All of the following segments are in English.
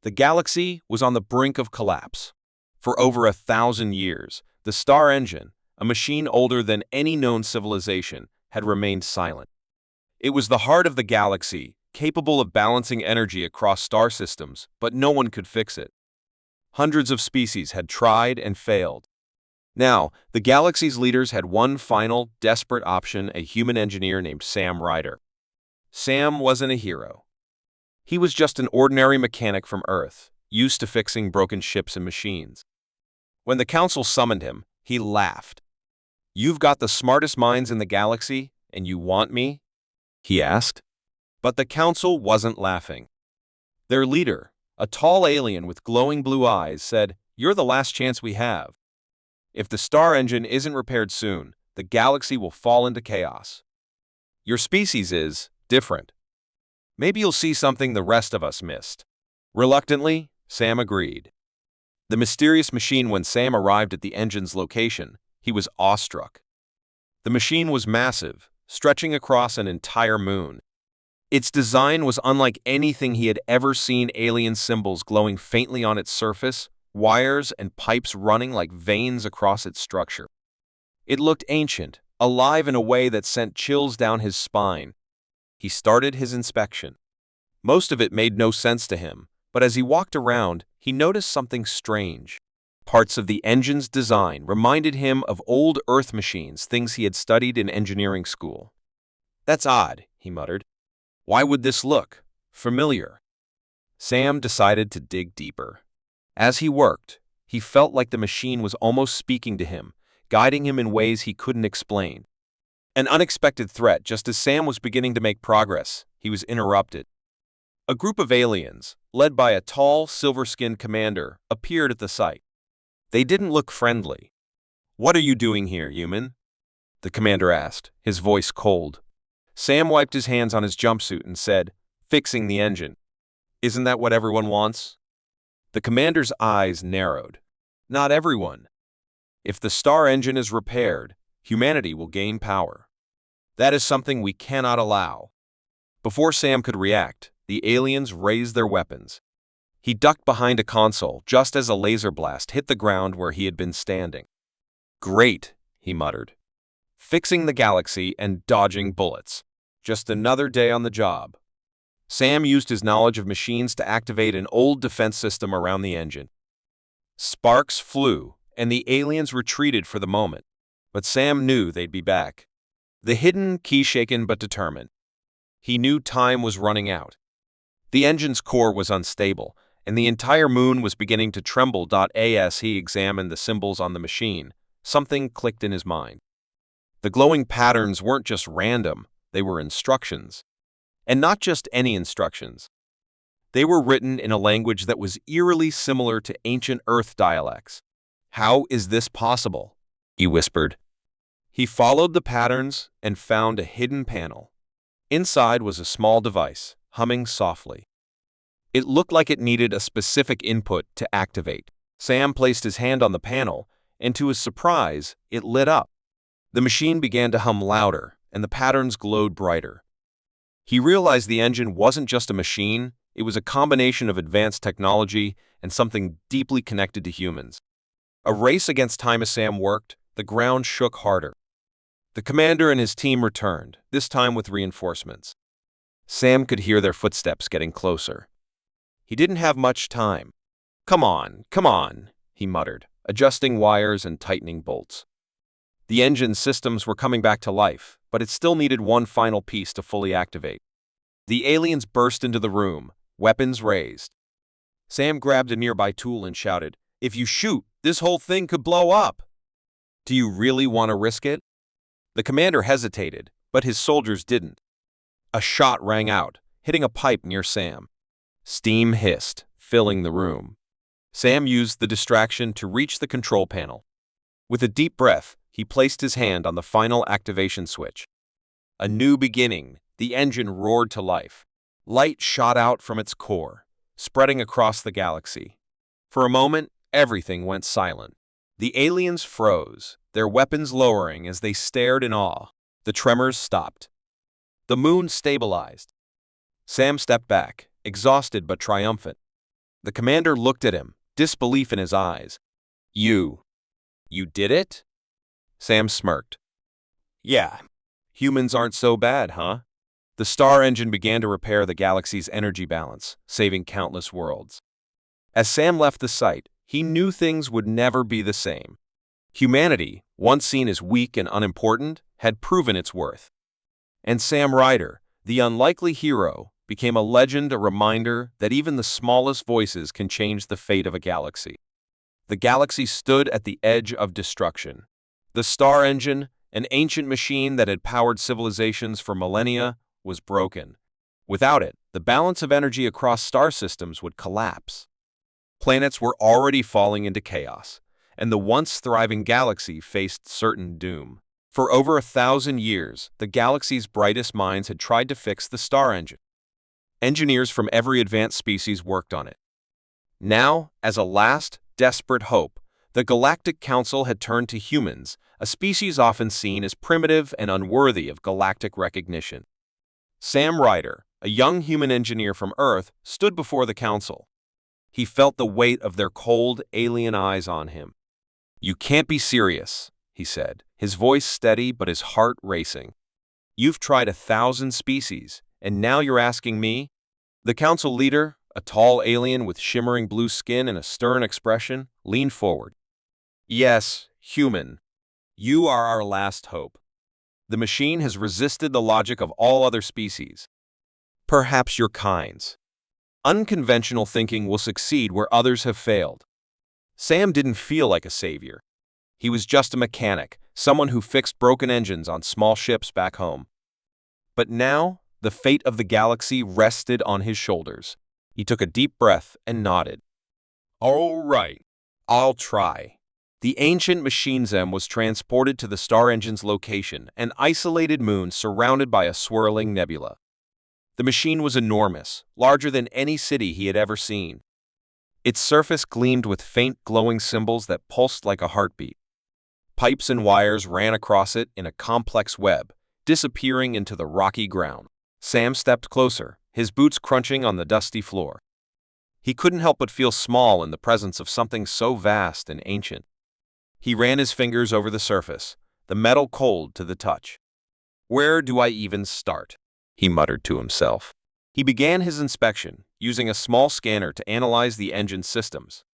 The galaxy was on the brink of collapse. For over 1,000 years, the star engine, a machine older than any known civilization, had remained silent. It was the heart of the galaxy, capable of balancing energy across star systems, but no one could fix it. Hundreds of species had tried and failed. Now, the galaxy's leaders had one final, desperate option: a human engineer named Sam Ryder. Sam wasn't a hero. He was just an ordinary mechanic from Earth, used to fixing broken ships and machines. When the council summoned him, he laughed. "You've got the smartest minds in the galaxy, and you want me?" he asked. But the council wasn't laughing. Their leader, a tall alien with glowing blue eyes, said, "You're the last chance we have. If the star engine isn't repaired soon, the galaxy will fall into chaos. Your species is different. Maybe you'll see something the rest of us missed." Reluctantly, Sam agreed. The mysterious machine. When Sam arrived at the engine's location, he was awestruck. The machine was massive, stretching across an entire moon. Its design was unlike anything he had ever seen: alien symbols glowing faintly on its surface, wires and pipes running like veins across its structure. It looked ancient, alive in a way that sent chills down his spine. He started his inspection. Most of it made no sense to him, but as he walked around, he noticed something strange. Parts of the engine's design reminded him of old Earth machines, things he had studied in engineering school. "That's odd," he muttered. "Why would this look familiar?" Sam decided to dig deeper. As he worked, he felt like the machine was almost speaking to him, guiding him in ways he couldn't explain. An unexpected threat. Just as Sam was beginning to make progress, he was interrupted. A group of aliens, led by a tall, silver-skinned commander, appeared at the site. They didn't look friendly. "What are you doing here, human?" the commander asked, his voice cold. Sam wiped his hands on his jumpsuit and said, "Fixing the engine. Isn't that what everyone wants?" The commander's eyes narrowed. "Not everyone. If the star engine is repaired, humanity will gain power. That is something we cannot allow." Before Sam could react, the aliens raised their weapons. He ducked behind a console just as a laser blast hit the ground where he had been standing. "Great," he muttered. "Fixing the galaxy and dodging bullets. Just another day on the job." Sam used his knowledge of machines to activate an old defense system around the engine. Sparks flew, and the aliens retreated for the moment. But Sam knew they'd be back. The hidden key, shaken but determined. He knew time was running out. The engine's core was unstable, and the entire moon was beginning to tremble. As he examined the symbols on the machine, something clicked in his mind. The glowing patterns weren't just random, they were instructions. And not just any instructions. They were written in a language that was eerily similar to ancient Earth dialects. "How is this possible?" he whispered. He followed the patterns and found a hidden panel. Inside was a small device, humming softly. It looked like it needed a specific input to activate. Sam placed his hand on the panel, and to his surprise, it lit up. The machine began to hum louder, and the patterns glowed brighter. He realized the engine wasn't just a machine, it was a combination of advanced technology and something deeply connected to humans. A race against time. As Sam worked, the ground shook harder. The commander and his team returned, this time with reinforcements. Sam could hear their footsteps getting closer. He didn't have much time. Come on," he muttered, adjusting wires and tightening bolts. The engine systems were coming back to life, but it still needed one final piece to fully activate. The aliens burst into the room, weapons raised. Sam grabbed a nearby tool and shouted, "If you shoot, this whole thing could blow up. Do you really want to risk it?" The commander hesitated, but his soldiers didn't. A shot rang out, hitting a pipe near Sam. Steam hissed, filling the room. Sam used the distraction to reach the control panel. With a deep breath, he placed his hand on the final activation switch. A new beginning, the engine roared to life. Light shot out from its core, spreading across the galaxy. For a moment, everything went silent. The aliens froze, their weapons lowering as they stared in awe. The tremors stopped. The moon stabilized. Sam stepped back, exhausted but triumphant. The commander looked at him, disbelief in his eyes. You did it? Sam smirked. Yeah, humans aren't so bad, huh? The star engine began to repair the galaxy's energy balance, saving countless worlds. As Sam left the site, he knew things would never be the same. Humanity, once seen as weak and unimportant, had proven its worth. And Sam Ryder, the unlikely hero, became a legend, a reminder that even the smallest voices can change the fate of a galaxy. The galaxy stood at the edge of destruction. The star engine, an ancient machine that had powered civilizations for millennia, was broken. Without it, the balance of energy across star systems would collapse. Planets were already falling into chaos, and the once thriving galaxy faced certain doom. For over 1,000 years, the galaxy's brightest minds had tried to fix the star engine. Engineers from every advanced species worked on it. Now, as a last, desperate hope, the Galactic Council had turned to humans, a species often seen as primitive and unworthy of galactic recognition. Sam Ryder, a young human engineer from Earth, stood before the council. He felt the weight of their cold, alien eyes on him. "You can't be serious," he said, his voice steady but his heart racing. "You've tried 1,000 species, and now you're asking me?" The council leader, a tall alien with shimmering blue skin and a stern expression, leaned forward. "Yes, human. You are our last hope. The machine has resisted the logic of all other species. Perhaps your kinds. Unconventional thinking will succeed where others have failed." Sam didn't feel like a savior. He was just a mechanic, someone who fixed broken engines on small ships back home. But now, the fate of the galaxy rested on his shoulders. He took a deep breath and nodded. "All right, I'll try." The ancient machine Zem was transported to the star engine's location, an isolated moon surrounded by a swirling nebula. The machine was enormous, larger than any city he had ever seen. Its surface gleamed with faint glowing symbols that pulsed like a heartbeat. Pipes and wires ran across it in a complex web, disappearing into the rocky ground. Sam stepped closer, his boots crunching on the dusty floor. He couldn't help but feel small in the presence of something so vast and ancient. He ran his fingers over the surface, the metal cold to the touch. "Where do I even start?" he muttered to himself. He began his inspection, using a small scanner to analyze the engine's systems.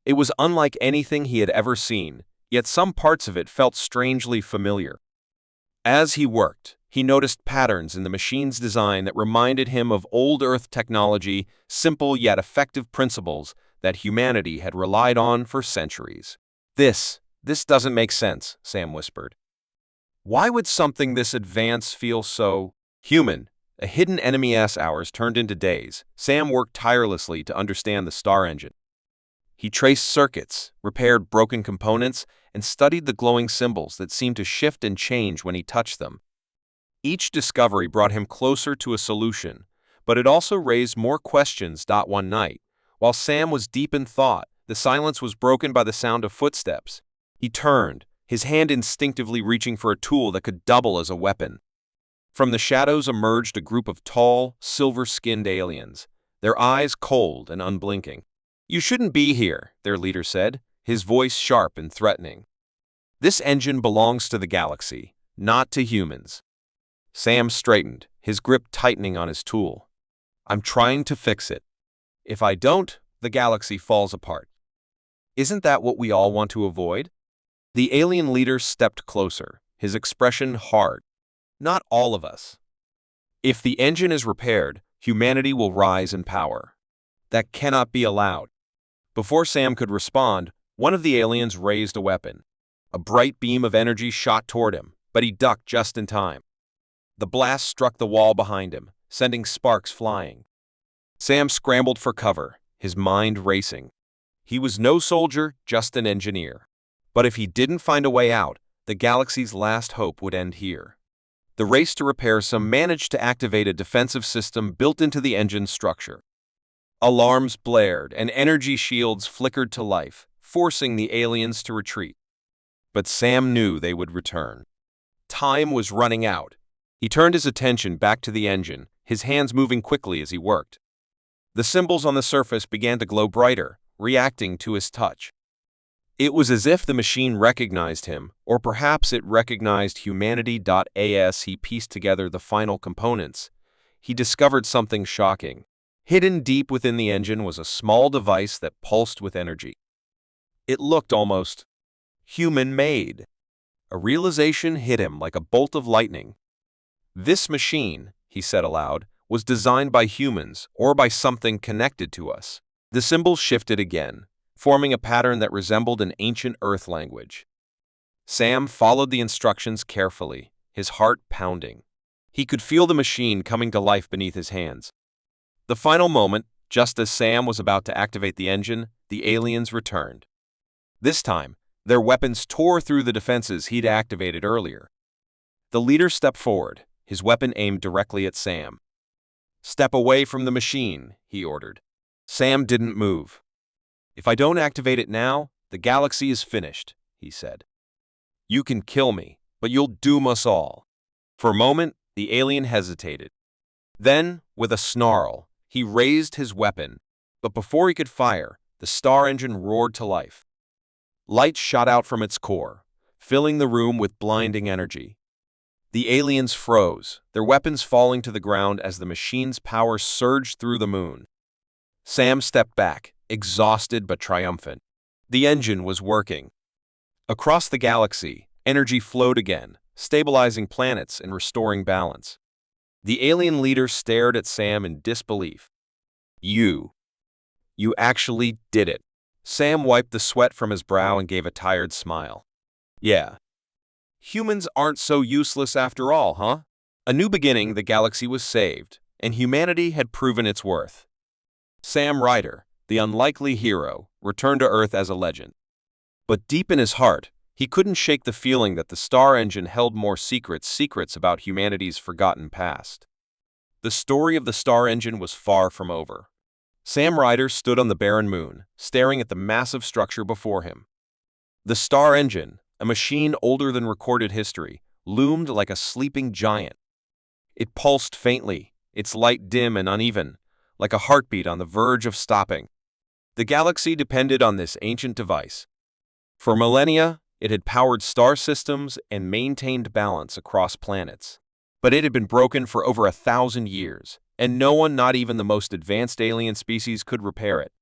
It was unlike anything he had ever seen, yet some parts of it felt strangely familiar. As he worked, he noticed patterns in the machine's design that reminded him of old Earth technology, simple yet effective principles that humanity had relied on for centuries. This doesn't make sense," Sam whispered. "Why would something this advanced feel so human?" A hidden enemy as hours turned into days. Sam worked tirelessly to understand the star engine. He traced circuits, repaired broken components, and studied the glowing symbols that seemed to shift and change when he touched them. Each discovery brought him closer to a solution, but it also raised more questions. One night, while Sam was deep in thought, the silence was broken by the sound of footsteps. He turned, his hand instinctively reaching for a tool that could double as a weapon. From the shadows emerged a group of tall, silver-skinned aliens, their eyes cold and unblinking. "You shouldn't be here," their leader said, his voice sharp and threatening. "This engine belongs to the galaxy, not to humans." Sam straightened, his grip tightening on his tool. "I'm trying to fix it. If I don't, the galaxy falls apart. Isn't that what we all want to avoid?" The alien leader stepped closer, his expression hard. "Not all of us. If the engine is repaired, humanity will rise in power. That cannot be allowed." Before Sam could respond, one of the aliens raised a weapon. A bright beam of energy shot toward him, but he ducked just in time. The blast struck the wall behind him, sending sparks flying. Sam scrambled for cover, his mind racing. He was no soldier, just an engineer. But if he didn't find a way out, the galaxy's last hope would end here. The race to repair some managed to activate a defensive system built into the engine's structure. Alarms blared and energy shields flickered to life, forcing the aliens to retreat. But Sam knew they would return. Time was running out. He turned his attention back to the engine, his hands moving quickly as he worked. The symbols on the surface began to glow brighter, reacting to his touch. It was as if the machine recognized him, or perhaps it recognized humanity. As he pieced together the final components, he discovered something shocking. Hidden deep within the engine was a small device that pulsed with energy. It looked almost human-made. A realization hit him like a bolt of lightning. This machine, he said aloud, was designed by humans or by something connected to us. The symbols shifted again, forming a pattern that resembled an ancient Earth language. Sam followed the instructions carefully, his heart pounding. He could feel the machine coming to life beneath his hands. The final moment, just as Sam was about to activate the engine, the aliens returned. This time, their weapons tore through the defenses he'd activated earlier. The leader stepped forward, his weapon aimed directly at Sam. "Step away from the machine," he ordered. Sam didn't move. "If I don't activate it now, the galaxy is finished," he said. "You can kill me, but you'll doom us all." For a moment, the alien hesitated. Then, with a snarl, he raised his weapon, but before he could fire, the star engine roared to life. Light shot out from its core, filling the room with blinding energy. The aliens froze, their weapons falling to the ground as the machine's power surged through the moon. Sam stepped back, exhausted but triumphant. The engine was working. Across the galaxy, energy flowed again, stabilizing planets and restoring balance. The alien leader stared at Sam in disbelief. You actually did it." Sam wiped the sweat from his brow and gave a tired smile. "Yeah. Humans aren't so useless after all, huh?" A new beginning, the galaxy was saved, and humanity had proven its worth. Sam Ryder, the unlikely hero, returned to Earth as a legend. But deep in his heart, he couldn't shake the feeling that the star engine held more secrets about humanity's forgotten past. The story of the star engine was far from over. Sam Ryder stood on the barren moon, staring at the massive structure before him. The star engine, a machine older than recorded history, loomed like a sleeping giant. It pulsed faintly, its light dim and uneven, like a heartbeat on the verge of stopping. The galaxy depended on this ancient device. For millennia, it had powered star systems and maintained balance across planets. But it had been broken for over 1,000 years, and no one, not even the most advanced alien species, could repair it.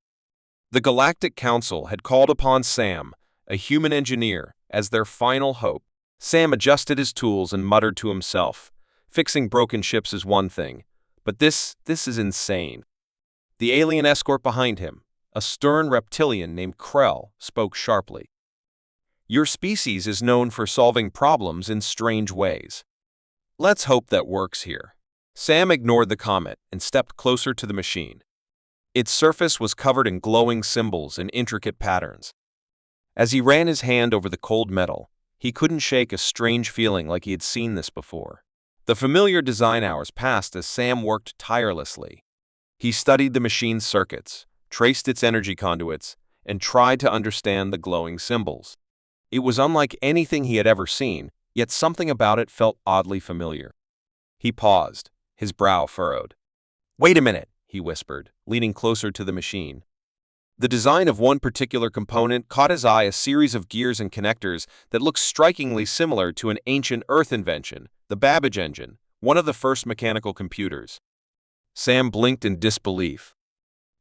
The Galactic Council had called upon Sam, a human engineer, as their final hope. Sam adjusted his tools and muttered to himself, "Fixing broken ships is one thing, but this is insane." The alien escort behind him, a stern reptilian named Krell, spoke sharply. "Your species is known for solving problems in strange ways. Let's hope that works here." Sam ignored the comment and stepped closer to the machine. Its surface was covered in glowing symbols and intricate patterns. As he ran his hand over the cold metal, he couldn't shake a strange feeling like he had seen this before. The familiar design hours passed as Sam worked tirelessly. He studied the machine's circuits, traced its energy conduits, and tried to understand the glowing symbols. It was unlike anything he had ever seen, yet something about it felt oddly familiar. He paused, his brow furrowed. "Wait a minute," he whispered, leaning closer to the machine. The design of one particular component caught his eye, a series of gears and connectors that looked strikingly similar to an ancient Earth invention, the Babbage engine, one of the first mechanical computers. Sam blinked in disbelief.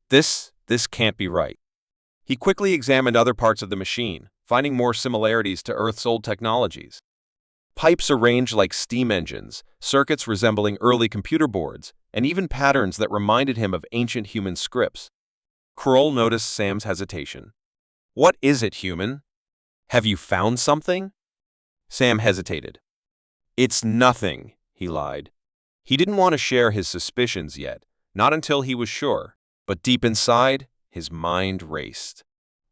This can't be right. He quickly examined other parts of the machine, finding more similarities to Earth's old technologies. Pipes arranged like steam engines, circuits resembling early computer boards, and even patterns that reminded him of ancient human scripts. Kroll noticed Sam's hesitation. "What is it, human? Have you found something?" Sam hesitated. "It's nothing," he lied. He didn't want to share his suspicions yet, not until he was sure, but deep inside, his mind raced.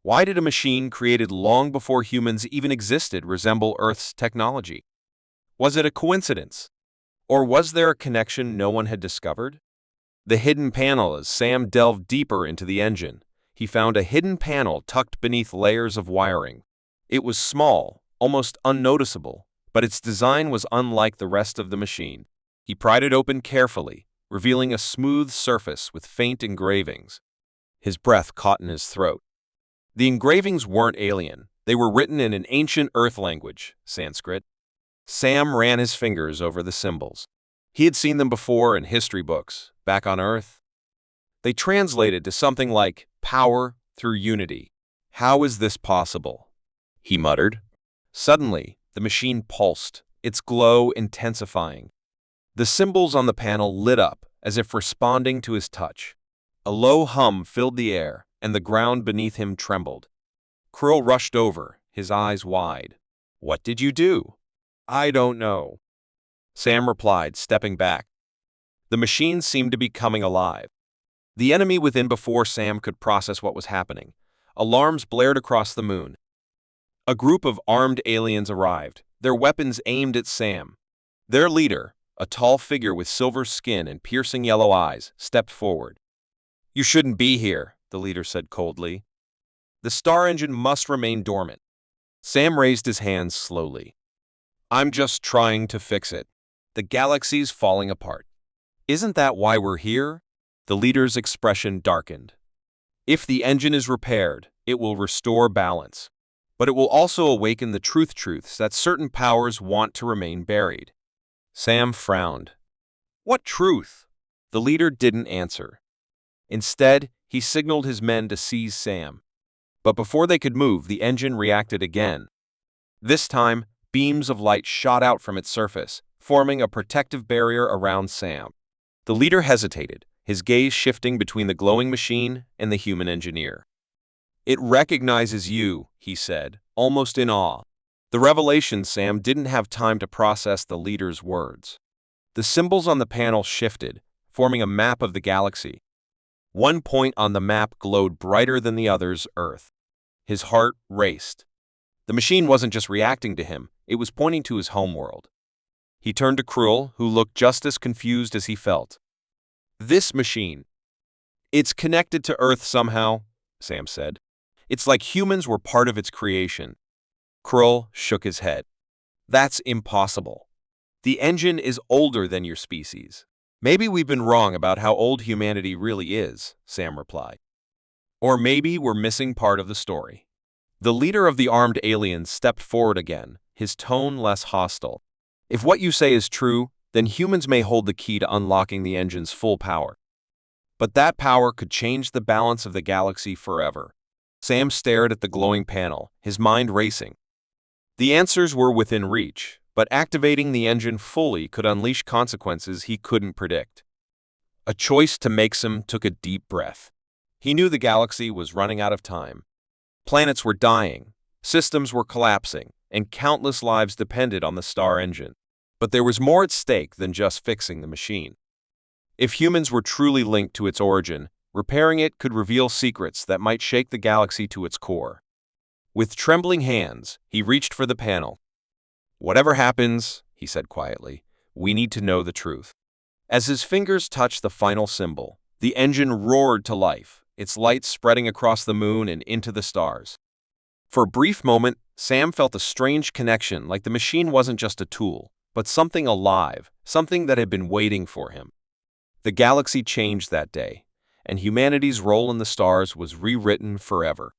Why did a machine created long before humans even existed resemble Earth's technology? Was it a coincidence? Or was there a connection no one had discovered? The hidden panel. As Sam delved deeper into the engine, he found a hidden panel tucked beneath layers of wiring. It was small, almost unnoticeable, but its design was unlike the rest of the machine. He pried it open carefully, revealing a smooth surface with faint engravings. His breath caught in his throat. The engravings weren't alien. They were written in an ancient Earth language, Sanskrit. Sam ran his fingers over the symbols. He had seen them before in history books, back on Earth. They translated to something like power through unity. How is this possible? He muttered. Suddenly, the machine pulsed, its glow intensifying. The symbols on the panel lit up, as if responding to his touch. A low hum filled the air, and the ground beneath him trembled. Krill rushed over, his eyes wide. "What did you do?" "I don't know," Sam replied, stepping back. The machine seemed to be coming alive. The enemy within before Sam could process what was happening. Alarms blared across the moon. A group of armed aliens arrived, their weapons aimed at Sam. Their leader, a tall figure with silver skin and piercing yellow eyes, stepped forward. "You shouldn't be here," the leader said coldly. "The star engine must remain dormant." Sam raised his hands slowly. "I'm just trying to fix it. The galaxy's falling apart." "Isn't that why we're here?" The leader's expression darkened. "If the engine is repaired, it will restore balance. But it will also awaken the truths that certain powers want to remain buried." Sam frowned. "What truth?" The leader didn't answer. Instead, he signaled his men to seize Sam. But before they could move, the engine reacted again. This time, beams of light shot out from its surface, forming a protective barrier around Sam. The leader hesitated, his gaze shifting between the glowing machine and the human engineer. "It recognizes you," he said, almost in awe. The revelation Sam didn't have time to process the leader's words. The symbols on the panel shifted, forming a map of the galaxy. One point on the map glowed brighter than the others, Earth. His heart raced. The machine wasn't just reacting to him, it was pointing to his homeworld. He turned to Krill, who looked just as confused as he felt. "This machine. It's connected to Earth somehow," Sam said. "It's like humans were part of its creation." Krill shook his head. "That's impossible. The engine is older than your species." "Maybe we've been wrong about how old humanity really is," Sam replied. "Or maybe we're missing part of the story." The leader of the armed aliens stepped forward again, his tone less hostile. "If what you say is true, then humans may hold the key to unlocking the engine's full power. But that power could change the balance of the galaxy forever." Sam stared at the glowing panel, his mind racing. The answers were within reach, but activating the engine fully could unleash consequences he couldn't predict. A choice to make. Sam took a deep breath. He knew the galaxy was running out of time. Planets were dying, systems were collapsing, and countless lives depended on the star engine. But there was more at stake than just fixing the machine. If humans were truly linked to its origin, repairing it could reveal secrets that might shake the galaxy to its core. With trembling hands, he reached for the panel. "Whatever happens," he said quietly, "we need to know the truth." As his fingers touched the final symbol, the engine roared to life, its light spreading across the moon and into the stars. For a brief moment, Sam felt a strange connection, like the machine wasn't just a tool, but something alive, something that had been waiting for him. The galaxy changed that day, and humanity's role in the stars was rewritten forever.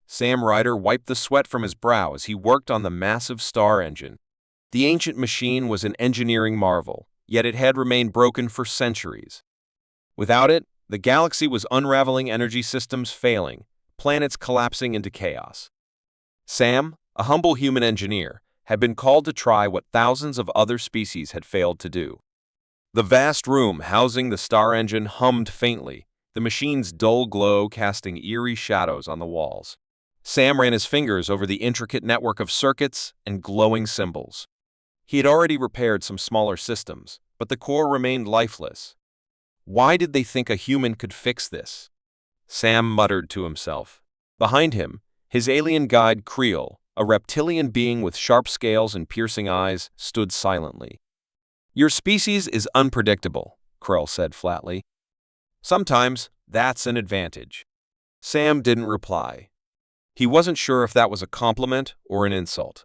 Sam Ryder wiped the sweat from his brow as he worked on the massive star engine. The ancient machine was an engineering marvel, yet it had remained broken for centuries. Without it, the galaxy was unraveling, energy systems failing, planets collapsing into chaos. Sam, a humble human engineer, had been called to try what thousands of other species had failed to do. The vast room housing the star engine hummed faintly, the machine's dull glow casting eerie shadows on the walls. Sam ran his fingers over the intricate network of circuits and glowing symbols. He had already repaired some smaller systems, but the core remained lifeless. Why did they think a human could fix this? Sam muttered to himself. Behind him, his alien guide Creel, a reptilian being with sharp scales and piercing eyes, stood silently. "Your species is unpredictable," Krell said flatly. "Sometimes that's an advantage." Sam didn't reply. He wasn't sure if that was a compliment or an insult.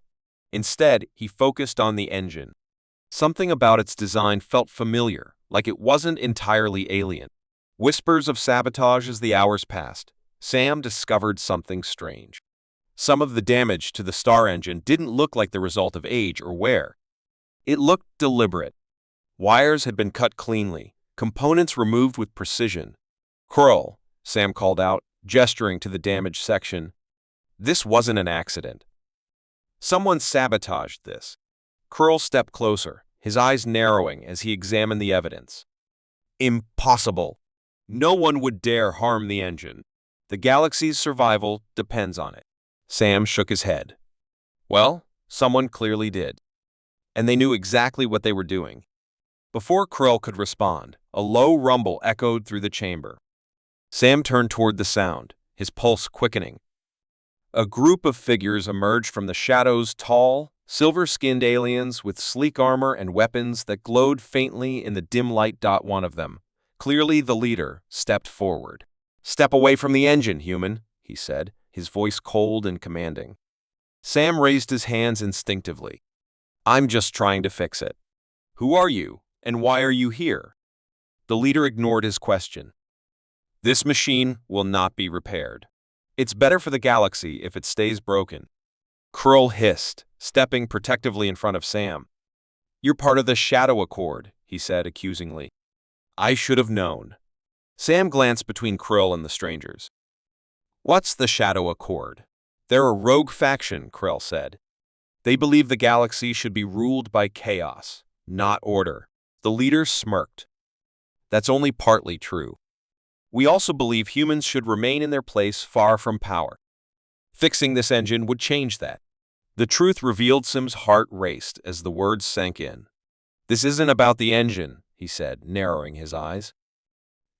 Instead, he focused on the engine. Something about its design felt familiar, like it wasn't entirely alien. Whispers of sabotage as the hours passed. Sam discovered something strange. Some of the damage to the star engine didn't look like the result of age or wear. It looked deliberate. Wires had been cut cleanly, components removed with precision. "Curl," Sam called out, gesturing to the damaged section. This wasn't an accident. Someone sabotaged this. Curl stepped closer, his eyes narrowing as he examined the evidence. Impossible. No one would dare harm the engine. The galaxy's survival depends on it. Sam shook his head. Well, someone clearly did. And they knew exactly what they were doing. Before Krill could respond, a low rumble echoed through the chamber. Sam turned toward the sound, his pulse quickening. A group of figures emerged from the shadows, tall, silver-skinned aliens with sleek armor and weapons that glowed faintly in the dim light. One of them, clearly the leader, stepped forward. "Step away from the engine, human," he said, his voice cold and commanding. Sam raised his hands instinctively. "I'm just trying to fix it." "Who are you, and why are you here?" The leader ignored his question. "This machine will not be repaired. It's better for the galaxy if it stays broken." Krill hissed, stepping protectively in front of Sam. "You're part of the Shadow Accord," he said accusingly. "I should have known." Sam glanced between Krill and the strangers. "What's the Shadow Accord?" "They're a rogue faction," Krill said. "They believe the galaxy should be ruled by chaos, not order." The leader smirked. "That's only partly true. We also believe humans should remain in their place far from power. Fixing this engine would change that." The truth revealed. Sam's heart raced as the words sank in. "This isn't about the engine," he said, narrowing his eyes.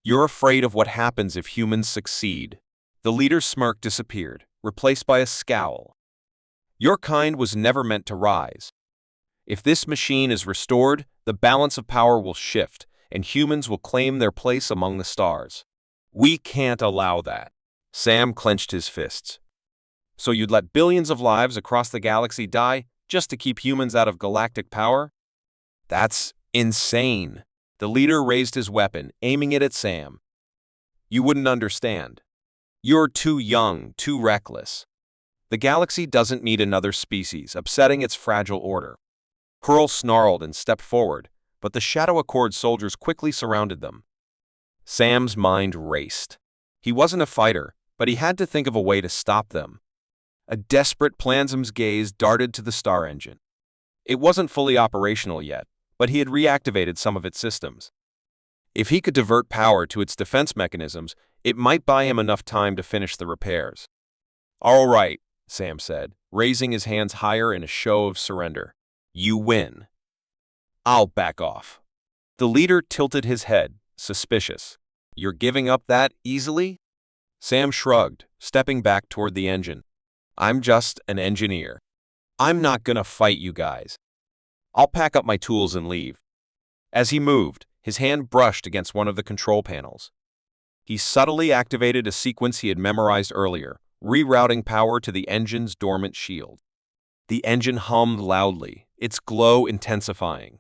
"You're afraid of what happens if humans succeed." The leader's smirk disappeared, replaced by a scowl. "Your kind was never meant to rise. If this machine is restored, the balance of power will shift, and humans will claim their place among the stars. We can't allow that." Sam clenched his fists. "So you'd let billions of lives across the galaxy die just to keep humans out of galactic power? That's insane." The leader raised his weapon, aiming it at Sam. "You wouldn't understand. You're too young, too reckless. The galaxy doesn't need another species upsetting its fragile order." Pearl snarled and stepped forward, but the Shadow Accord soldiers quickly surrounded them. Sam's mind raced. He wasn't a fighter, but he had to think of a way to stop them. A desperate plan. Sam's gaze darted to the star engine. It wasn't fully operational yet, but he had reactivated some of its systems. If he could divert power to its defense mechanisms, it might buy him enough time to finish the repairs. "All right," Sam said, raising his hands higher in a show of surrender. "You win. I'll back off." The leader tilted his head, suspicious. "You're giving up that easily?" Sam shrugged, stepping back toward the engine. "I'm just an engineer. I'm not gonna fight you guys. I'll pack up my tools and leave." As he moved, his hand brushed against one of the control panels. He subtly activated a sequence he had memorized earlier, rerouting power to the engine's dormant shield. The engine hummed loudly, its glow intensifying.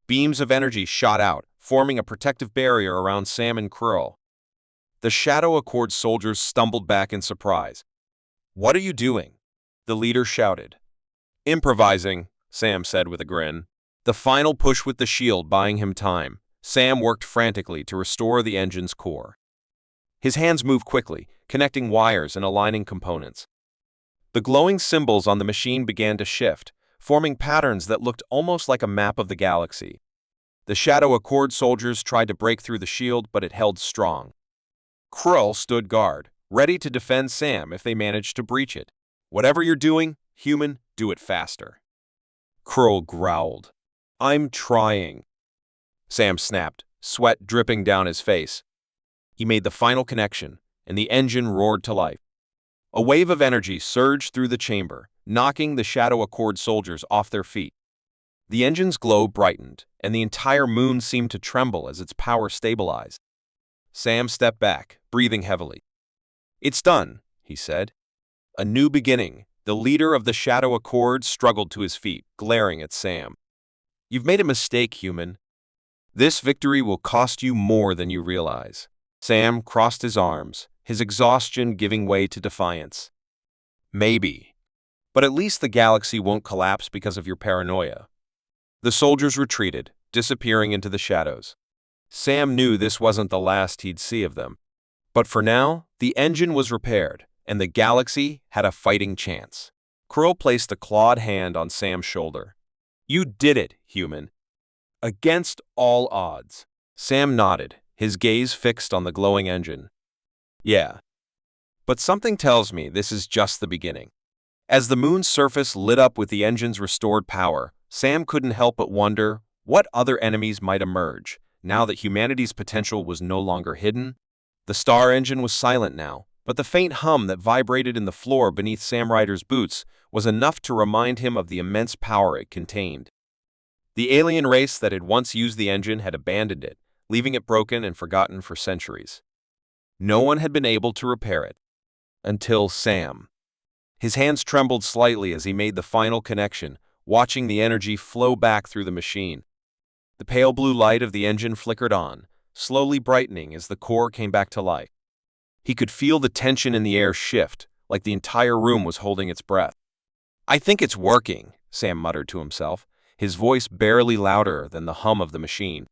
Beams of energy shot out, forming a protective barrier around Sam and Krill. The Shadow Accord soldiers stumbled back in surprise. "What are you doing?" the leader shouted. "Improvising," Sam said with a grin. The final push with the shield buying him time, Sam worked frantically to restore the engine's core. His hands moved quickly, connecting wires and aligning components. The glowing symbols on the machine began to shift, forming patterns that looked almost like a map of the galaxy. The Shadow Accord soldiers tried to break through the shield, but it held strong. Krill stood guard, ready to defend Sam if they managed to breach it. "Whatever you're doing, human, do it faster." Krill growled. "I'm trying." Sam snapped, sweat dripping down his face. He made the final connection, and the engine roared to life. A wave of energy surged through the chamber, knocking the Shadow Accord soldiers off their feet. The engine's glow brightened, and the entire moon seemed to tremble as its power stabilized. Sam stepped back, breathing heavily. "It's done," he said. "A new beginning." The leader of the Shadow Accord struggled to his feet, glaring at Sam. "You've made a mistake, human. This victory will cost you more than you realize. Sam crossed his arms, his exhaustion giving way to defiance. Maybe. But at least the galaxy won't collapse because of your paranoia. The soldiers retreated, disappearing into the shadows. Sam knew this wasn't the last he'd see of them. But for now, the engine was repaired, and the galaxy had a fighting chance. Krill placed a clawed hand on Sam's shoulder. You did it, human. Against all odds. Sam nodded, his gaze fixed on the glowing engine. Yeah. But something tells me this is just the beginning. As the moon's surface lit up with the engine's restored power, Sam couldn't help but wonder what other enemies might emerge, now that humanity's potential was no longer hidden. The star engine was silent now, but the faint hum that vibrated in the floor beneath Sam Ryder's boots was enough to remind him of the immense power it contained. The alien race that had once used the engine had abandoned it, leaving it broken and forgotten for centuries. No one had been able to repair it. Until Sam. His hands trembled slightly as he made the final connection, watching the energy flow back through the machine. The pale blue light of the engine flickered on, slowly brightening as the core came back to life. He could feel the tension in the air shift, like the entire room was holding its breath. I think it's working, Sam muttered to himself, his voice barely louder than the hum of the machine.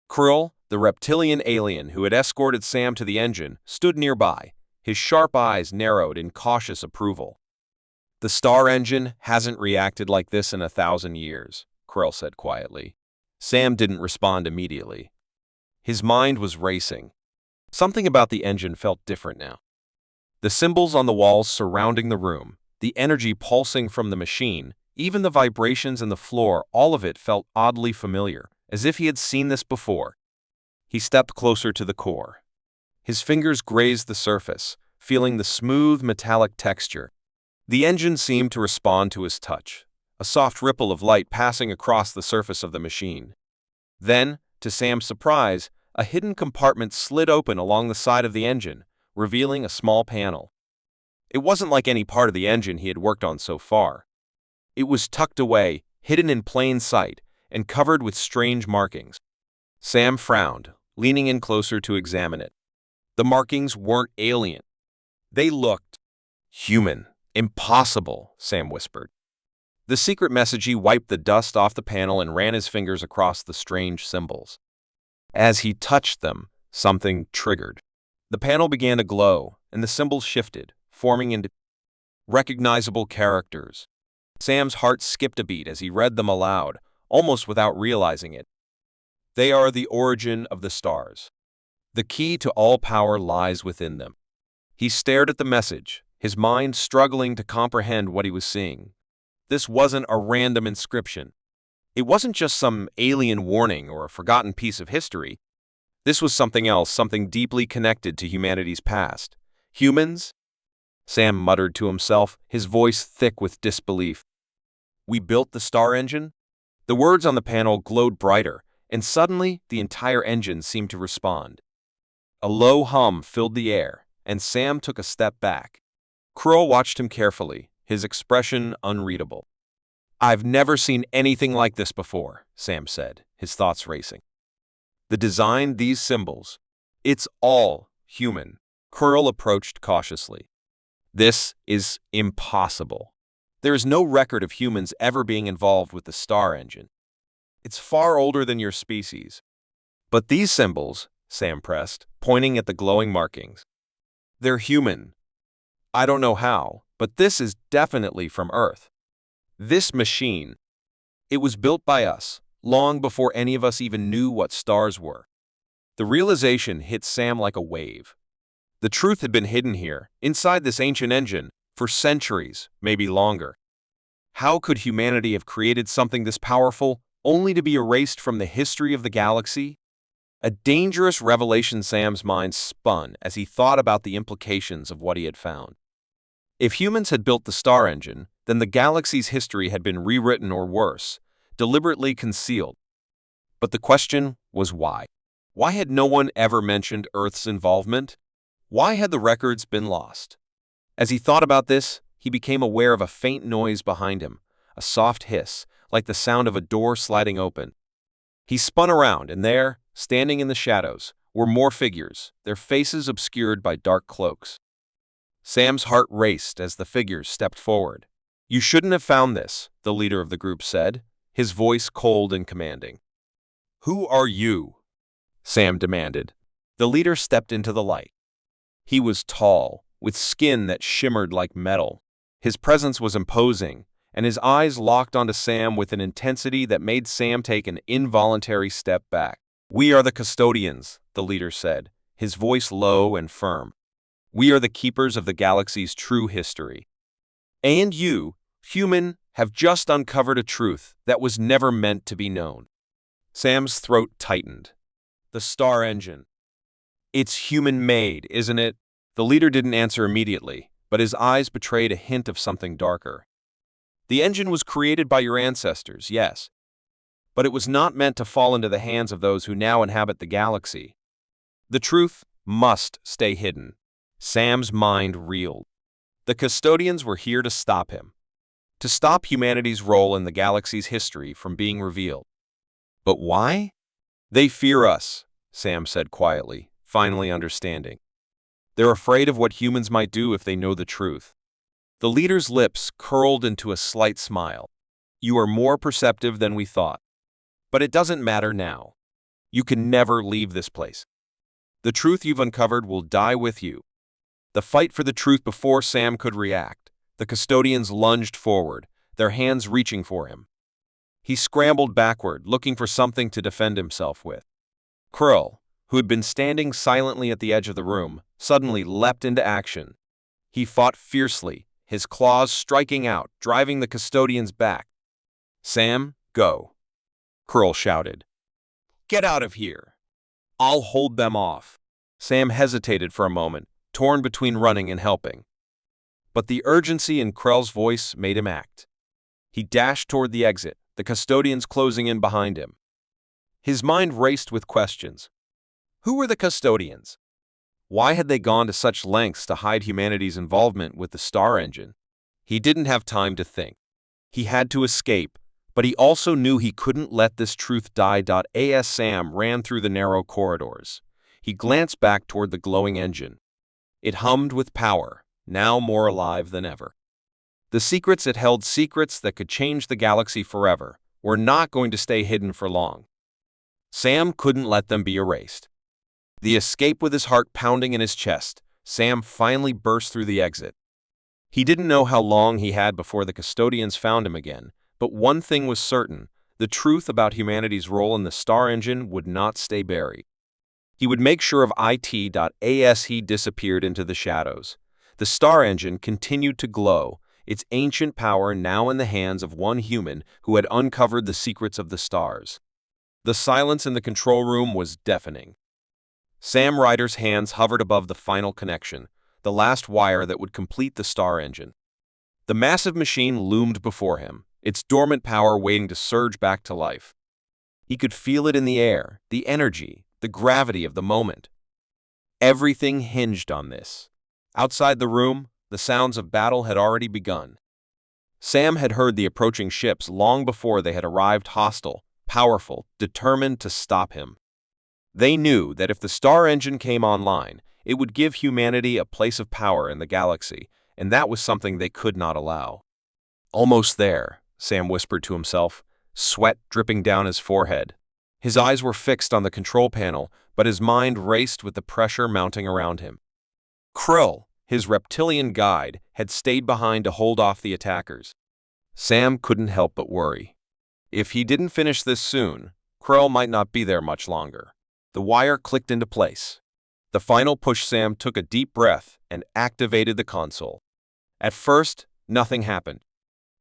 Krill, the reptilian alien who had escorted Sam to the engine, stood nearby, his sharp eyes narrowed in cautious approval. The star engine hasn't reacted like this in 1,000 years, Krill said quietly. Sam didn't respond immediately. His mind was racing. Something about the engine felt different now. The symbols on the walls surrounding the room, the energy pulsing from the machine, even the vibrations in the floor, all of it felt oddly familiar, as if he had seen this before. He stepped closer to the core. His fingers grazed the surface, feeling the smooth metallic texture. The engine seemed to respond to his touch, a soft ripple of light passing across the surface of the machine. Then, to Sam's surprise, a hidden compartment slid open along the side of the engine, revealing a small panel. It wasn't like any part of the engine he had worked on so far. It was tucked away, hidden in plain sight, and covered with strange markings. Sam frowned, leaning in closer to examine it. The markings weren't alien. They looked human. Impossible, Sam whispered. The secret messagey wiped the dust off the panel and ran his fingers across the strange symbols. As he touched them, something triggered. The panel began to glow, and the symbols shifted, forming into recognizable characters. Sam's heart skipped a beat as he read them aloud, almost without realizing it. They are the origin of the stars. The key to all power lies within them. He stared at the message, his mind struggling to comprehend what he was seeing. This wasn't a random inscription. It wasn't just some alien warning or a forgotten piece of history. This was something else, something deeply connected to humanity's past. Humans? Sam muttered to himself, his voice thick with disbelief. We built the star engine? The words on the panel glowed brighter, and suddenly the entire engine seemed to respond. A low hum filled the air, and Sam took a step back. Krill watched him carefully, his expression unreadable. I've never seen anything like this before, Sam said, his thoughts racing. The design, these symbols, it's all human. Krill approached cautiously. This is impossible. There is no record of humans ever being involved with the star engine. It's far older than your species. But these symbols, Sam pressed, pointing at the glowing markings. They're human. I don't know how, but this is definitely from Earth. This machine, it was built by us, long before any of us even knew what stars were. The realization hit Sam like a wave. The truth had been hidden here, inside this ancient engine, for centuries, maybe longer. How could humanity have created something this powerful, only to be erased from the history of the galaxy? A dangerous revelation. Sam's mind spun as he thought about the implications of what he had found. If humans had built the star engine, then the galaxy's history had been rewritten or worse, deliberately concealed. But the question was why? Why had no one ever mentioned Earth's involvement? Why had the records been lost? As he thought about this, he became aware of a faint noise behind him, a soft hiss, like the sound of a door sliding open. He spun around, and there, standing in the shadows, were more figures, their faces obscured by dark cloaks. Sam's heart raced as the figures stepped forward. "You shouldn't have found this," the leader of the group said, his voice cold and commanding. "Who are you?" Sam demanded. The leader stepped into the light. He was tall, with skin that shimmered like metal. His presence was imposing, and his eyes locked onto Sam with an intensity that made Sam take an involuntary step back. "We are the custodians," the leader said, his voice low and firm. "We are the keepers of the galaxy's true history. And you, human, have just uncovered a truth that was never meant to be known." Sam's throat tightened. "The star engine. It's human-made, isn't it?" The leader didn't answer immediately, but his eyes betrayed a hint of something darker. "The engine was created by your ancestors, yes, but it was not meant to fall into the hands of those who now inhabit the galaxy. The truth must stay hidden." Sam's mind reeled. The custodians were here to stop him, to stop humanity's role in the galaxy's history from being revealed. But why? "They fear us," Sam said quietly, finally understanding. "They're afraid of what humans might do if they know the truth." The leader's lips curled into a slight smile. "You are more perceptive than we thought. But it doesn't matter now. You can never leave this place. The truth you've uncovered will die with you." The fight for the truth. Before Sam could react, the custodians lunged forward, their hands reaching for him. He scrambled backward, looking for something to defend himself with. Krill, who had been standing silently at the edge of the room, suddenly leapt into action. He fought fiercely, his claws striking out, driving the custodians back. "Sam, go," Krill shouted. "Get out of here. I'll hold them off." Sam hesitated for a moment, torn between running and helping. But the urgency in Krell's voice made him act. He dashed toward the exit, the custodians closing in behind him. His mind raced with questions. Who were the custodians? Why had they gone to such lengths to hide humanity's involvement with the star engine? He didn't have time to think. He had to escape, but he also knew he couldn't let this truth die. As Sam ran through the narrow corridors, he glanced back toward the glowing engine. It hummed with power, now more alive than ever. The secrets it held, secrets that could change the galaxy forever, were not going to stay hidden for long. Sam couldn't let them be erased. The escape. With his heart pounding in his chest, Sam finally burst through the exit. He didn't know how long he had before the custodians found him again, but one thing was certain: the truth about humanity's role in the star engine would not stay buried. He would make sure of it. As he disappeared into the shadows, the star engine continued to glow, its ancient power now in the hands of one human who had uncovered the secrets of the stars. The silence in the control room was deafening. Sam Ryder's hands hovered above the final connection, the last wire that would complete the star engine. The massive machine loomed before him, its dormant power waiting to surge back to life. He could feel it in the air, the energy, the gravity of the moment. Everything hinged on this. Outside the room, the sounds of battle had already begun. Sam had heard the approaching ships long before they had arrived, hostile, powerful, determined to stop him. They knew that if the star engine came online, it would give humanity a place of power in the galaxy, and that was something they could not allow. "Almost there," Sam whispered to himself, sweat dripping down his forehead. His eyes were fixed on the control panel, but his mind raced with the pressure mounting around him. Krill, his reptilian guide, had stayed behind to hold off the attackers. Sam couldn't help but worry. If he didn't finish this soon, Krill might not be there much longer. The wire clicked into place. The final push. Sam took a deep breath and activated the console. At first, nothing happened.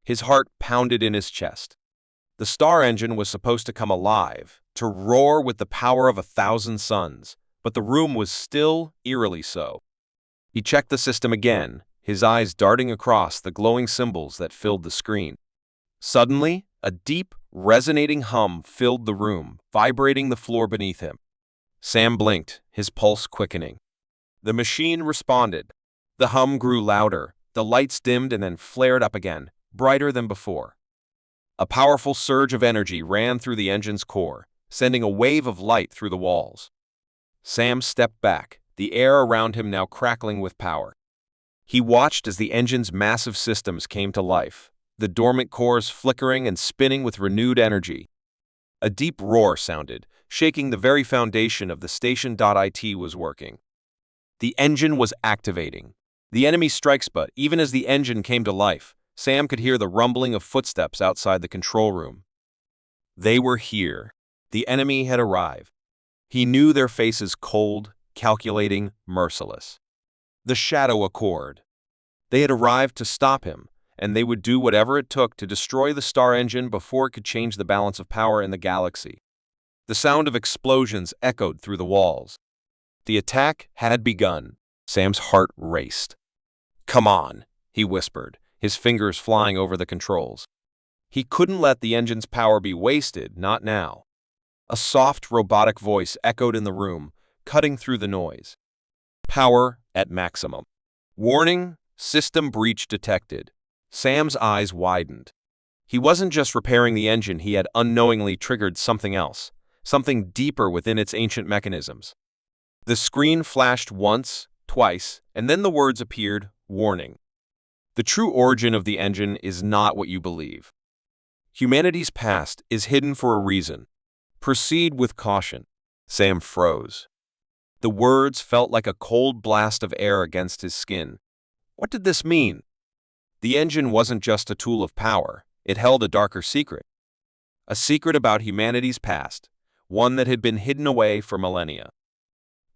His heart pounded in his chest. The star engine was supposed to come alive, to roar with the power of 1,000 suns, but the room was still, eerily so. He checked the system again, his eyes darting across the glowing symbols that filled the screen. Suddenly, a deep, resonating hum filled the room, vibrating the floor beneath him. Sam blinked, his pulse quickening. The machine responded. The hum grew louder, the lights dimmed and then flared up again, brighter than before. A powerful surge of energy ran through the engine's core, sending a wave of light through the walls. Sam stepped back, the air around him now crackling with power. He watched as the engine's massive systems came to life, the dormant cores flickering and spinning with renewed energy. A deep roar sounded, shaking the very foundation of the station.it was working. The engine was activating. The enemy strikes, but even as the engine came to life, Sam could hear the rumbling of footsteps outside the control room. They were here. The enemy had arrived. He knew their faces cold, calculating, merciless. The Shadow Accord. They had arrived to stop him, and they would do whatever it took to destroy the star engine before it could change the balance of power in the galaxy. The sound of explosions echoed through the walls. The attack had begun. Sam's heart raced. "Come on," he whispered, his fingers flying over the controls. He couldn't let the engine's power be wasted, not now. A soft, robotic voice echoed in the room, cutting through the noise. "Power at maximum. Warning, system breach detected." Sam's eyes widened. He wasn't just repairing the engine, he had unknowingly triggered something else, something deeper within its ancient mechanisms. The screen flashed once, twice, and then the words appeared, "Warning. The true origin of the engine is not what you believe. Humanity's past is hidden for a reason. Proceed with caution." Sam froze. The words felt like a cold blast of air against his skin. What did this mean? The engine wasn't just a tool of power, it held a darker secret. A secret about humanity's past, one that had been hidden away for millennia.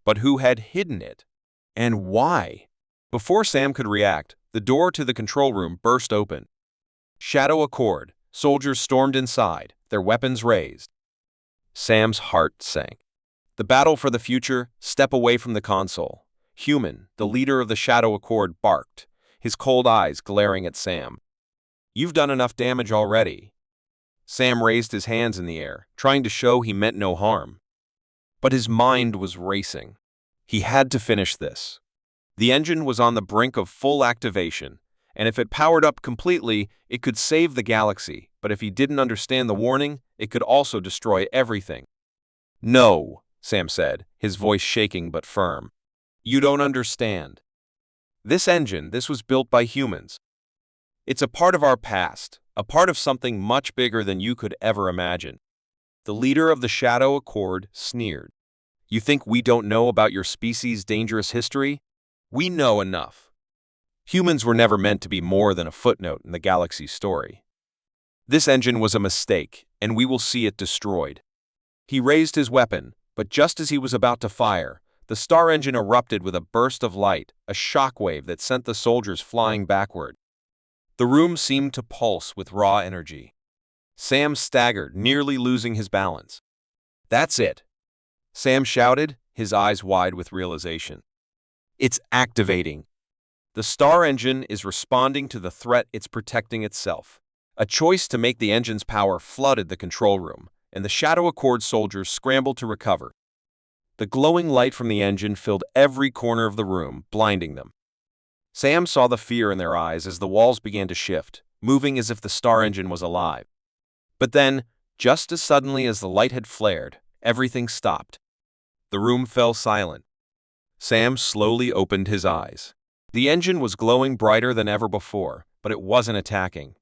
But who had hidden it? And why? Before Sam could react, the door to the control room burst open. Shadow Accord, soldiers stormed inside, their weapons raised. Sam's heart sank. The battle for the future, step away from the console. Human, the leader of the Shadow Accord, barked, his cold eyes glaring at Sam. "You've done enough damage already." Sam raised his hands in the air, trying to show he meant no harm. But his mind was racing. He had to finish this. The engine was on the brink of full activation, and if it powered up completely, it could save the galaxy, but if he didn't understand the warning, it could also destroy everything. "No," Sam said, his voice shaking but firm. "You don't understand. This was built by humans. It's a part of our past, a part of something much bigger than you could ever imagine." The leader of the Shadow Accord sneered. "You think we don't know about your species' dangerous history? We know enough. Humans were never meant to be more than a footnote in the galaxy's story. This engine was a mistake, and we will see it destroyed." He raised his weapon, but just as he was about to fire, the star engine erupted with a burst of light, a shockwave that sent the soldiers flying backward. The room seemed to pulse with raw energy. Sam staggered, nearly losing his balance. "That's it," Sam shouted, his eyes wide with realization. "It's activating. The star engine is responding to the threat, it's protecting itself." A choice to make the engine's power flooded the control room, and the Shadow Accord soldiers scrambled to recover. The glowing light from the engine filled every corner of the room, blinding them. Sam saw the fear in their eyes as the walls began to shift, moving as if the star engine was alive. But then, just as suddenly as the light had flared, everything stopped. The room fell silent. Sam slowly opened his eyes. The engine was glowing brighter than ever before, but it wasn't attacking.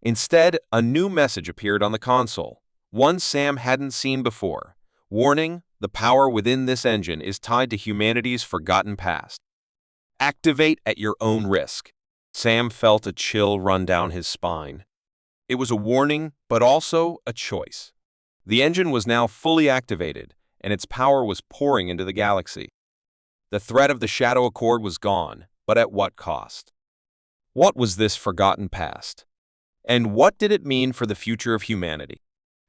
Instead, a new message appeared on the console, one Sam hadn't seen before. "Warning, the power within this engine is tied to humanity's forgotten past. Activate at your own risk." Sam felt a chill run down his spine. It was a warning, but also a choice. The engine was now fully activated, and its power was pouring into the galaxy. The threat of the Shadow Accord was gone, but at what cost? What was this forgotten past? And what did it mean for the future of humanity?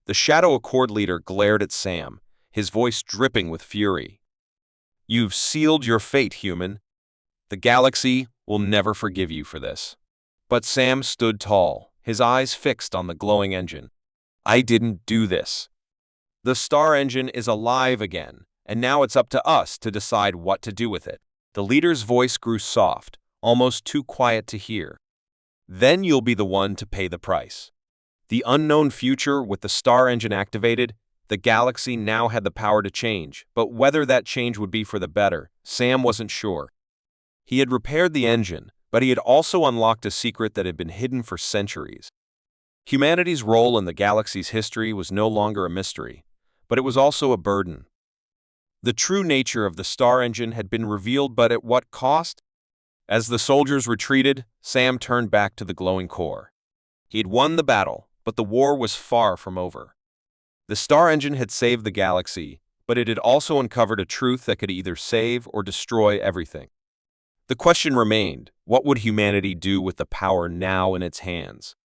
The Shadow Accord leader glared at Sam, his voice dripping with fury. "You've sealed your fate, human. The galaxy will never forgive you for this." But Sam stood tall, his eyes fixed on the glowing engine. "I didn't do this. The star engine is alive again, and now it's up to us to decide what to do with it." The leader's voice grew soft, almost too quiet to hear. "Then you'll be the one to pay the price. The unknown future with the star engine activated, The galaxy now had the power to change, but whether that change would be for the better, Sam wasn't sure. He had repaired the engine, but he had also unlocked a secret that had been hidden for centuries. Humanity's role in the galaxy's history was no longer a mystery, but it was also a burden. The true nature of the star engine had been revealed, but at what cost? As the soldiers retreated, Sam turned back to the glowing core. He had won the battle, but the war was far from over. The star engine had saved the galaxy, but it had also uncovered a truth that could either save or destroy everything. The question remained, what would humanity do with the power now in its hands?